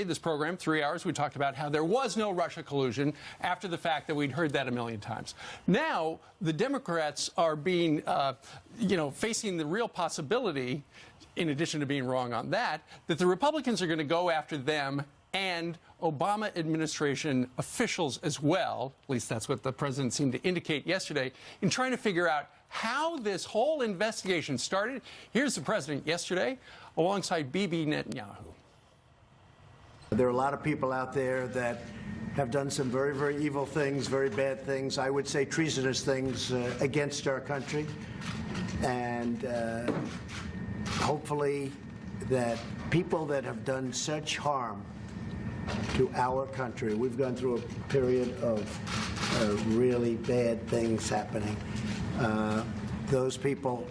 This program, 3 hours, we talked about how there was no Russia collusion after the fact that we'd heard that a million times. Now, the Democrats are being, facing the real possibility, in addition to being wrong on that the Republicans are going to go after them and Obama administration officials as well. At least that's what the president seemed to indicate yesterday in trying to figure out how this whole investigation started. Here's the president yesterday alongside Bibi Netanyahu. There are a lot of people out there that have done some very, very evil things, very bad things, I would say treasonous things against our country. And hopefully that people that have done such harm to our country, we've gone through a period of really bad things happening. Those people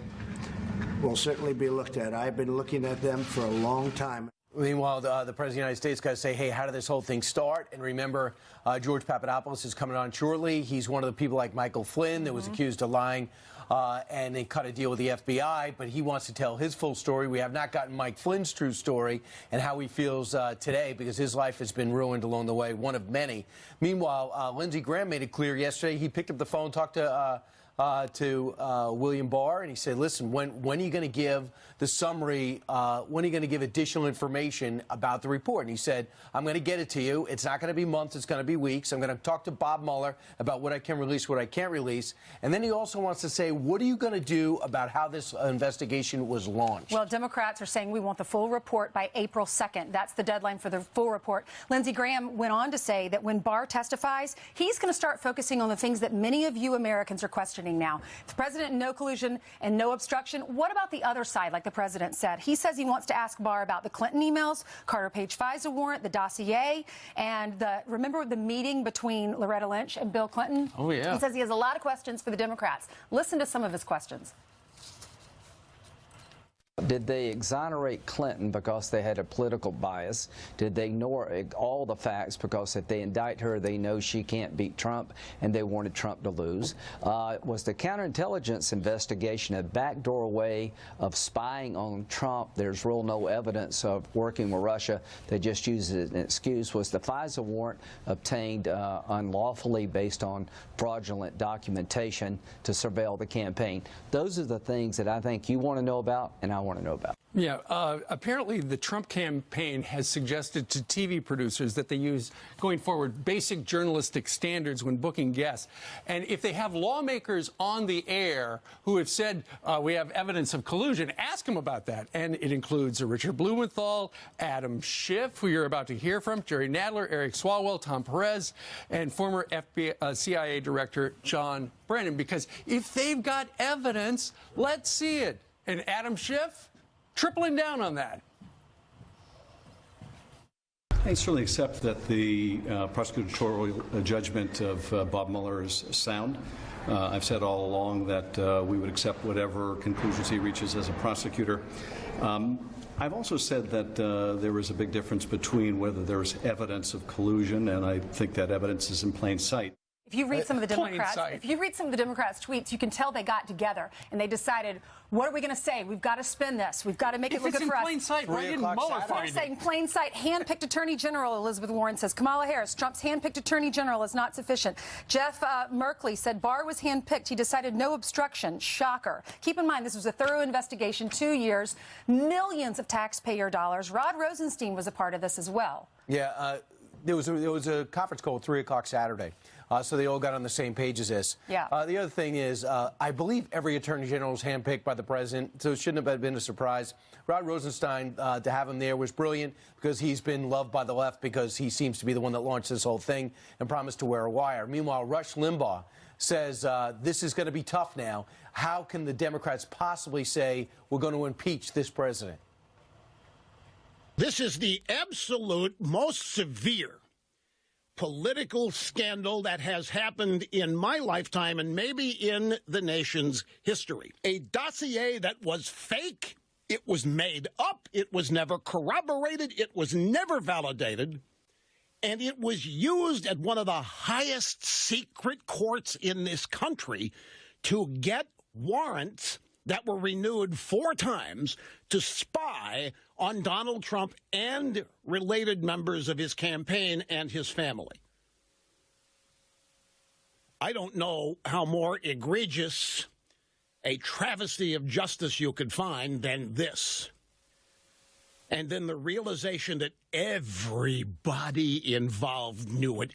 will certainly be looked at. I've been looking at them for a long time. Meanwhile, the President of the United States got to say, hey, how did this whole thing start? And remember, George Papadopoulos is coming on shortly. He's one of the people like Michael Flynn that was accused of lying, and they cut a deal with the FBI. But he wants to tell his full story. We have not gotten Mike Flynn's true story and how he feels today, because his life has been ruined along the way, one of many. Meanwhile, Lindsey Graham made it clear yesterday. He picked up the phone, talked to William Barr, and he said, listen, when are you going to give the summary, when are you going to give additional information about the report? And he said, I'm going to get it to you. It's not going to be months. It's going to be weeks. I'm going to talk to Bob Mueller about what I can release, what I can't release. And then he also wants to say, what are you going to do about how this investigation was launched? Well, Democrats are saying we want the full report by April 2nd. That's the deadline for the full report. Lindsey Graham went on to say that when Barr testifies, he's going to start focusing on the things that many of you Americans are questioning now. The president, no collusion and no obstruction. What about the other side, like the president said? He says he wants to ask Barr about the Clinton emails, Carter Page FISA warrant, the dossier, and remember the meeting between Loretta Lynch and Bill Clinton? Oh, yeah. He says he has a lot of questions for the Democrats. Listen to some of his questions. Did they exonerate Clinton because they had a political bias? Did they ignore all the facts because if they indict her, they know she can't beat Trump and they wanted Trump to lose? Was the counterintelligence investigation a backdoor way of spying on Trump? There's real no evidence of working with Russia. They just used it as an excuse. Was the FISA warrant obtained unlawfully based on fraudulent documentation to surveil the campaign? Those are the things that I think you want to know about and I want to know about. Yeah, apparently the Trump campaign has suggested to TV producers that they use, going forward, basic journalistic standards when booking guests. And if they have lawmakers on the air who have said we have evidence of collusion, ask them about that. And it includes Richard Blumenthal, Adam Schiff, who you're about to hear from, Jerry Nadler, Eric Swalwell, Tom Perez, and former CIA Director John Brennan. Because if they've got evidence, let's see it. And Adam Schiff, tripling down on that. I certainly accept that the prosecutorial judgment of Bob Mueller is sound. I've said all along that we would accept whatever conclusions he reaches as a prosecutor. I've also said that there is a big difference between whether there's evidence of collusion, and I think that evidence is in plain sight. If you read some of the Democrats, tweets, you can tell they got together and they decided, what are we going to say? We've got to spin this. We've got to make it look good for us. If it's in plain sight, why didn't Mueller find it? They're saying plain sight. Hand-picked Attorney General, Elizabeth Warren says. Kamala Harris, Trump's hand-picked Attorney General is not sufficient. Jeff Merkley said Barr was hand-picked. He decided no obstruction. Shocker. Keep in mind, this was a thorough investigation, 2 years, millions of taxpayer dollars. Rod Rosenstein was a part of this as well. Yeah, there was a conference call at 3 o'clock Saturday. So they all got on the same page as this. Yeah. The other thing is, I believe every attorney general was handpicked by the president, so it shouldn't have been a surprise. Rod Rosenstein, to have him there was brilliant because he's been loved by the left because he seems to be the one that launched this whole thing and promised to wear a wire. Meanwhile, Rush Limbaugh says this is going to be tough now. How can the Democrats possibly say we're going to impeach this president? This is the absolute most severe political scandal that has happened in my lifetime and maybe in the nation's history. A dossier that was fake, it was made up, it was never corroborated, it was never validated, and it was used at one of the highest secret courts in this country to get warrants that were renewed 4 times to spy on Donald Trump and related members of his campaign and his family. I don't know how more egregious a travesty of justice you could find than this. And then the realization that everybody involved knew it.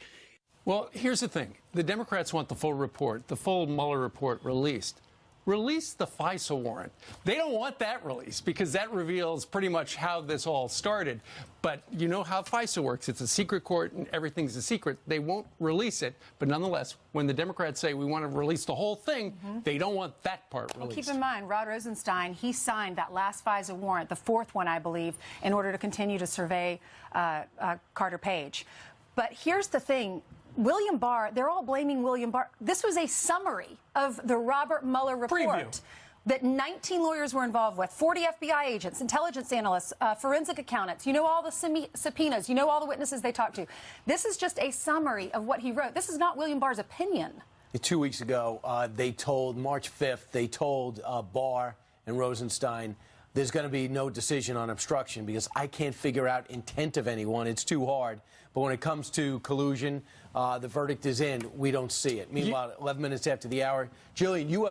Well, here's the thing. The Democrats want the full report, the full Mueller report released. Release the FISA warrant. They don't want that released because that reveals pretty much how this all started. But you know how FISA works. It's a secret court and everything's a secret. They won't release it. But nonetheless, when the Democrats say we want to release the whole thing, they don't want that part released. Well, keep in mind, Rod Rosenstein, he signed that last FISA warrant, the fourth one, I believe, in order to continue to survey Carter Page. But here's the thing. William Barr, they're all blaming William Barr. This was a summary of the Robert Mueller report. Preview. That 19 lawyers were involved with, 40 FBI agents, intelligence analysts, forensic accountants. You know all the subpoenas. You know all the witnesses they talked to. This is just a summary of what he wrote. This is not William Barr's opinion. 2 weeks ago, they told, March 5th, they told Barr and Rosenstein, there's going to be no decision on obstruction because I can't figure out intent of anyone. It's too hard. But when it comes to collusion, the verdict is in. We don't see it. Meanwhile, 11 minutes after the hour, Jillian, you